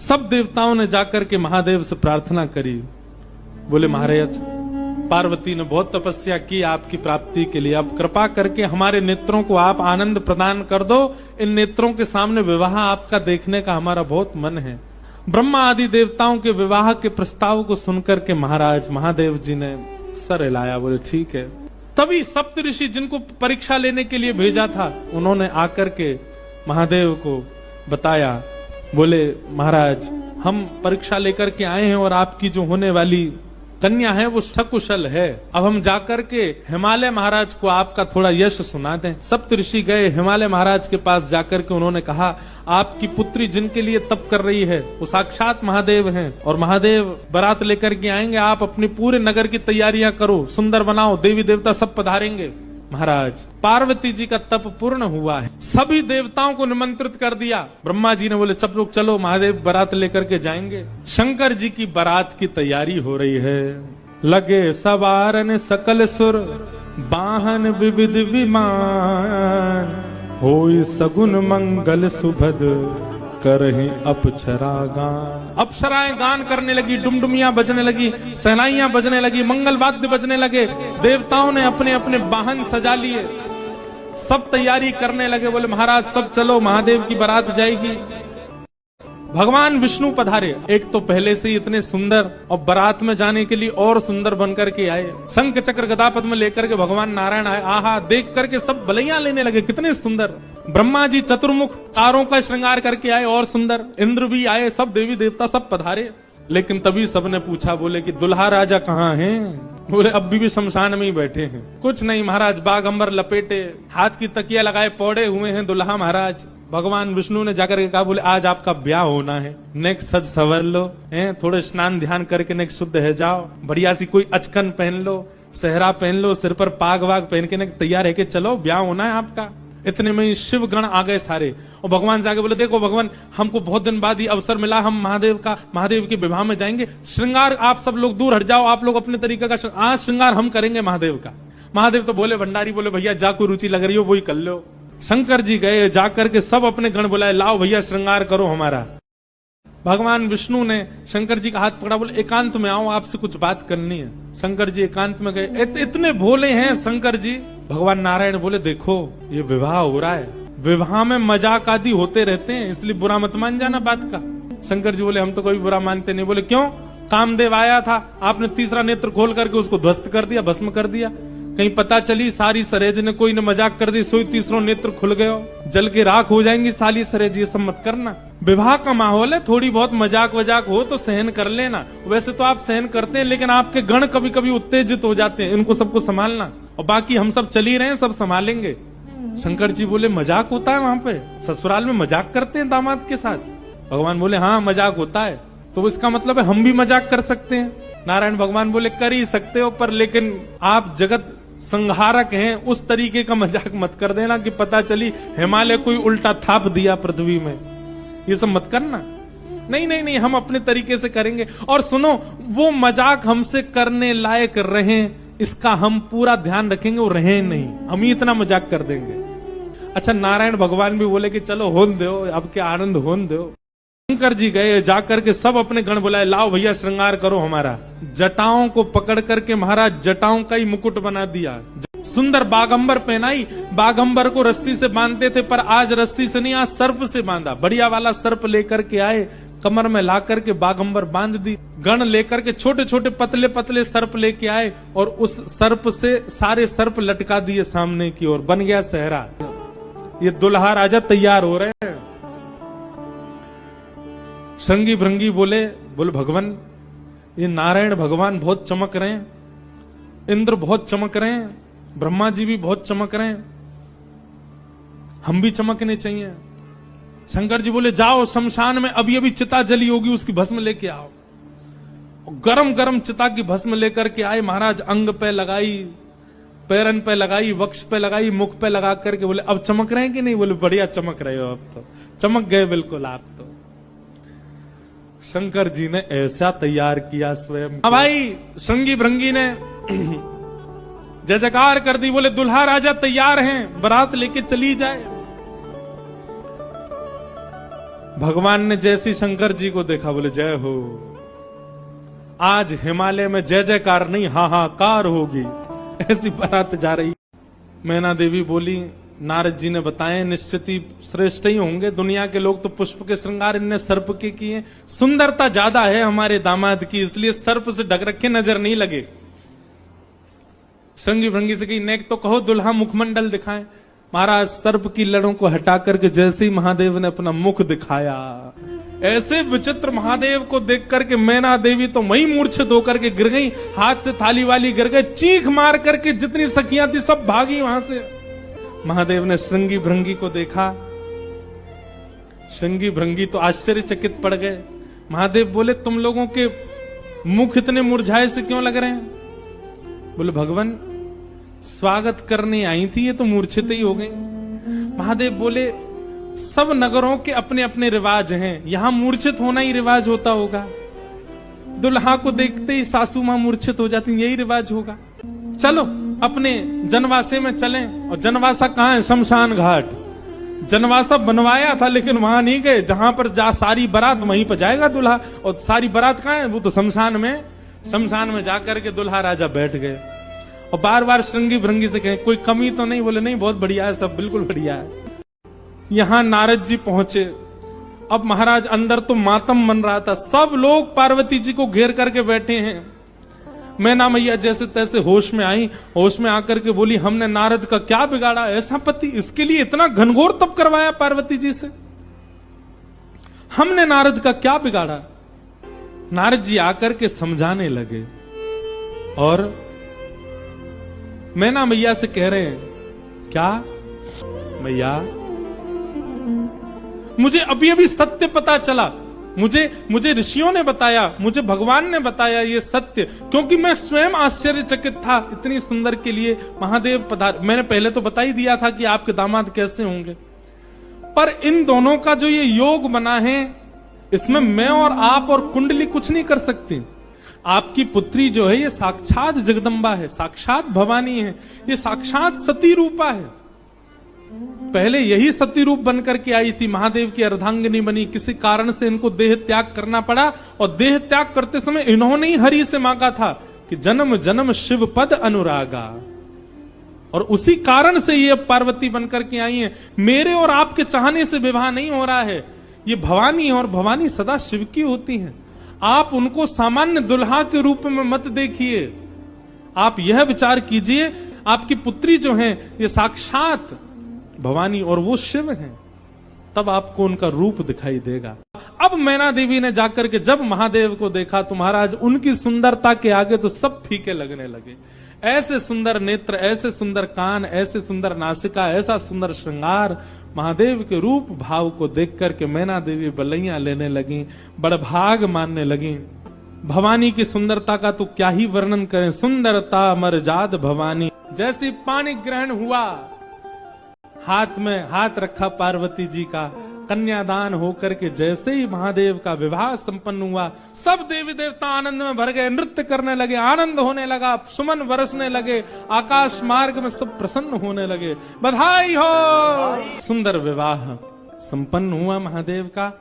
सब देवताओं ने जाकर के महादेव से प्रार्थना करी। बोले महाराज, पार्वती ने बहुत तपस्या की आपकी प्राप्ति के लिए, अब कृपा करके हमारे नेत्रों को आप आनंद प्रदान कर दो। इन नेत्रों के सामने विवाह आपका देखने का हमारा बहुत मन है। ब्रह्मा आदि देवताओं के विवाह के प्रस्ताव को सुनकर के महाराज महादेव जी ने सर हिलाया। बोले ठीक है। तभी सप्तऋषि जिनको परीक्षा लेने के लिए भेजा था, उन्होंने आकर के महादेव को बताया। बोले महाराज, हम परीक्षा लेकर के आए हैं और आपकी जो होने वाली कन्या है वो सकुशल है। अब हम जाकर के हिमालय महाराज को आपका थोड़ा यश सुना दें। सप्तऋषि गए हिमालय महाराज के पास, जाकर के उन्होंने कहा आपकी पुत्री जिनके लिए तप कर रही है वो साक्षात महादेव हैं और महादेव बारात लेकर के आएंगे। आप अपने पूरे नगर की तैयारियां करो, सुंदर बनाओ, देवी देवता सब पधारेंगे। महाराज, पार्वती जी का तप पूर्ण हुआ है, सभी देवताओं को निमंत्रित कर दिया। ब्रह्मा जी ने बोले सब लोग चलो, महादेव बारात लेकर के जाएंगे। शंकर जी की बारात की तैयारी हो रही है। लगे सवारन सकल सुर, वाहन विविध विमान, होई सगुन मंगल सुभद, करहि अप्सरा गान। अप्सराएं गान करने लगी, डुमडुमियां बजने लगी, सहनाइयां बजने लगी, मंगल वाद्य बजने लगे। देवताओं ने अपने अपने वाहन सजा लिए, सब तैयारी करने लगे। बोले महाराज सब चलो, महादेव की बारात जाएगी। भगवान विष्णु पधारे। एक तो पहले से ही इतने सुंदर और बारात में जाने के लिए और सुंदर बनकर के आए। शंख चक्र गदा पद्म लेकर के भगवान नारायण आए। आहा, देख करके सब बलैया लेने लगे, कितने सुंदर। ब्रह्मा जी चतुर्मुख चारों का श्रृंगार करके आए और सुंदर। इंद्र भी आए, सब देवी देवता सब पधारे। लेकिन तभी सबने पूछा, बोले कि दुल्हा राजा कहाँ हैं? बोले अब भी शमशान में ही बैठे हैं। कुछ नहीं महाराज, बागंबर लपेटे, हाथ की तकिया लगाए पौड़े हुए हैं दुल्हा महाराज। भगवान विष्णु ने जाकर के कहा, बोले आज आपका ब्याह होना है, नेक्स्ट सज सवर लो, हैं थोड़े स्नान ध्यान करके नेक्स्ट शुद्ध है जाओ, बढ़िया सी कोई अचकन पहन लो, सेहरा पहन लो, सिर पर पाग वाग पहन के तैयार है कि चलो ब्याह होना है आपका। इतने में ही शिव गण आ गए सारे और भगवान से आगे बोले, देखो भगवान, हमको बहुत दिन बाद ही अवसर मिला, हम महादेव के विवाह में जाएंगे। श्रृंगार आप सब लोग दूर हट जाओ, आप लोग अपने तरीके का आज श्रृंगार हम करेंगे महादेव का। महादेव तो बोले, भंडारी बोले, भैया जा को रुचि लग रही हो वही कर लो। शंकर जी गए, जाकर के सब अपने गण बुलाए, लाओ भैया श्रृंगार करो हमारा। भगवान विष्णु ने शंकर जी का हाथ पकड़ा, बोले एकांत में आओ, आपसे कुछ बात करनी है। शंकर जी एकांत में गए। इतने भोले हैं शंकर जी। भगवान नारायण बोले, देखो ये विवाह हो रहा है, विवाह में मजाक आदि होते रहते हैं, इसलिए बुरा मत मान जाना बात का। शंकर जी बोले, हम तो कोई बुरा मानते नहीं। बोले क्यों? कामदेव आया था, आपने तीसरा नेत्र खोल करके उसको ध्वस्त कर दिया, भस्म कर दिया। कहीं पता चली सारी सरेज ने कोई ने मजाक कर दी, सोई तीसरा नेत्र खुल गयो, जल के राख हो जाएंगी साली सरेज। ये सब मत करना, विवाह का माहौल है, थोड़ी बहुत मजाक वजाक हो तो सहन कर लेना। वैसे तो आप सहन करते हैं, लेकिन आपके गण कभी कभी उत्तेजित हो जाते हैं, इनको सबको संभालना। और बाकी हम सब चल ही रहे हैं, सब संभालेंगे। शंकर जी बोले, मजाक होता है वहां पे? ससुराल में मजाक करते हैं दामाद के साथ? भगवान बोले, हाँ मजाक होता है। तो इसका मतलब है हम भी मजाक कर सकते हैं? नारायण भगवान बोले, कर ही सकते हो, पर लेकिन आप जगत संहारक हैं, उस तरीके का मजाक मत कर देना कि पता चली हिमालय कोई उल्टा थाप दिया पृथ्वी में। ये सब मत करना। नहीं नहीं नहीं, हम अपने तरीके से करेंगे। और सुनो, वो मजाक हमसे करने लायक रहे, इसका हम पूरा ध्यान रखेंगे, वो रहे नहीं, हम ही इतना मजाक कर देंगे। अच्छा, नारायण भगवान भी बोले कि चलो होन दो, अब के आनंद होन दो। शंकर जी गए, जाकर के सब अपने गण बुलाए, लाओ भैया श्रृंगार करो हमारा। जटाओं को पकड़ करके महाराज जटाओं का ही मुकुट बना दिया, सुंदर बागंबर पहनाई। बागंबर को रस्सी से बांधते थे, पर आज रस्सी से नहीं, आज सर्प से बांधा। बढ़िया वाला सर्प लेकर के आए, कमर में ला करके बागंबर बांध दी। गण लेकर के छोटे छोटे पतले पतले सर्प लेके आए और उस सर्प से सारे सर्प लटका दिए सामने की ओर, बन गया सेहरा। ये दुल्हा राजा तैयार हो रहे हैं। श्रृंगी भृंगी बोले भगवान, ये नारायण भगवान बहुत चमक रहे हैं, इंद्र बहुत चमक रहे हैं, ब्रह्मा जी भी बहुत चमक रहे हैं, हम भी चमकने चाहिए। शंकर जी बोले, जाओ शमशान में अभी अभी चिता जली होगी, उसकी भस्म लेके आओ। गरम गरम चिता की भस्म लेकर के आए महाराज। अंग पे लगाई, पैरन पे लगाई, वक्ष पे लगाई, मुख पे लगा करके बोले, अब चमक रहे हैं कि नहीं? बोले बढ़िया चमक रहे हो, अब तो चमक गए बिल्कुल आप तो। शंकर जी ने ऐसा तैयार किया स्वयं। हाँ भाई, श्रृंगी भृंगी ने जय जयकार कर दी। बोले दुल्हा राजा तैयार हैं, बारात लेके चली जाए। भगवान ने जैसी शंकर जी को देखा बोले जय हो, आज हिमालय में जय जयकार नहीं हाहाकार होगी, ऐसी बारात जा रही। मैना देवी बोली नारद जी ने बताए निश्चित ही श्रेष्ठ ही होंगे, दुनिया के लोग तो पुष्प के श्रृंगार इनने सर्प के किए, सुंदरता ज्यादा है हमारे दामाद की, इसलिए सर्प से ढक रखे नजर नहीं लगे। श्रृंगी भृंगी से कही नेक तो कहो दुल्हा मुखमंडल दिखाएं। महाराज सर्प की लड़ों को हटा करके जैसे ही महादेव ने अपना मुख दिखाया, ऐसे विचित्र महादेव को देख करके मैना देवी तो वही मूर्छित होकर के गिर गई, हाथ से थाली वाली गिर गए, चीख मार करके जितनी सखियां थी सब भागी वहां से। महादेव ने श्रृंगी भृंगी को देखा, श्रृंगी भृंगी तो आश्चर्यचकित पड़ गए। महादेव बोले तुम लोगों के मुख इतने मुरझाए से क्यों लग रहे हैं? बोले भगवान स्वागत करने आई थी, ये तो मूर्छित ही हो गई। महादेव बोले सब नगरों के अपने अपने रिवाज हैं, यहां मूर्छित होना ही रिवाज होता होगा, दुल्हा को देखते ही सासू मां मूर्छित हो जाती, यही रिवाज होगा। चलो अपने जनवासे में चलें। और जनवासा कहां है? शमशान घाट। जनवासा बनवाया था लेकिन वहां नहीं गए, जहां पर जा सारी बारात वहीं पर जाएगा दूल्हा, और सारी बारात कहां है? वो तो शमशान में। शमशान में जाकर के दूल्हा राजा बैठ गए और बार बार श्रृंगी भृंगी से कहें कोई कमी तो नहीं? बोले नहीं बहुत बढ़िया है, सब बिल्कुल बढ़िया है। यहां नारद जी पहुंचे। अब महाराज अंदर तो मातम बन रहा था, सब लोग पार्वती जी को घेर करके बैठे हैं। मैना मैया जैसे तैसे होश में आई, होश में आकर के बोली हमने नारद का क्या बिगाड़ा, ऐसा पति, इसके लिए इतना घनघोर तप करवाया पार्वती जी से, हमने नारद का क्या बिगाड़ा? नारद जी आकर के समझाने लगे और मैना मैया से कह रहे हैं क्या मैया, मुझे अभी अभी सत्य पता चला, मुझे ऋषियों ने बताया, मुझे भगवान ने बताया ये सत्य, क्योंकि मैं स्वयं आश्चर्यचकित था। इतनी सुंदर के लिए महादेव पधार, मैंने पहले तो बता ही दिया था कि आपके दामाद कैसे होंगे, पर इन दोनों का जो ये योग बना है इसमें मैं और आप और कुंडली कुछ नहीं कर सकती। आपकी पुत्री जो है ये साक्षात जगदम्बा है, साक्षात भवानी है, ये साक्षात सती रूपा है। पहले यही सती रूप बनकर के आई थी, महादेव की अर्धांगिनी बनी, किसी कारण से इनको देह त्याग करना पड़ा, और देह त्याग करते समय इन्होंने ही हरि से मांगा था कि जन्म जन्म शिव पद अनुरागा, और उसी कारण से ये पार्वती बनकर के आई है। मेरे और आपके चाहने से विवाह नहीं हो रहा है, ये भवानी है और भवानी सदा शिव की होती हैं। आप उनको सामान्य दुल्हा के रूप में मत देखिए, आप यह विचार कीजिए आपकी पुत्री जो है ये साक्षात भवानी और वो शिव हैं, तब आपको उनका रूप दिखाई देगा। अब मैना देवी ने जाकर के जब महादेव को देखा तो महाराज उनकी सुंदरता के आगे तो सब फीके लगने लगे। ऐसे सुंदर नेत्र, ऐसे सुंदर कान, ऐसे सुंदर नासिका, ऐसा सुंदर श्रृंगार, महादेव के रूप भाव को देख करके मैना देवी बलैया लेने लगी, बड़भाग मानने लगी। भवानी की सुंदरता का तो क्या ही वर्णन करें, सुंदरता मरजाद भवानी। जैसे पानी ग्रहण हुआ, हाथ में हाथ रखा पार्वती जी का, कन्यादान होकर के जैसे ही महादेव का विवाह संपन्न हुआ, सब देवी देवता आनंद में भर गए, नृत्य करने लगे, आनंद होने लगा, सुमन बरसने लगे, आकाश मार्ग में सब प्रसन्न होने लगे। बधाई हो। सुंदर विवाह संपन्न हुआ महादेव का।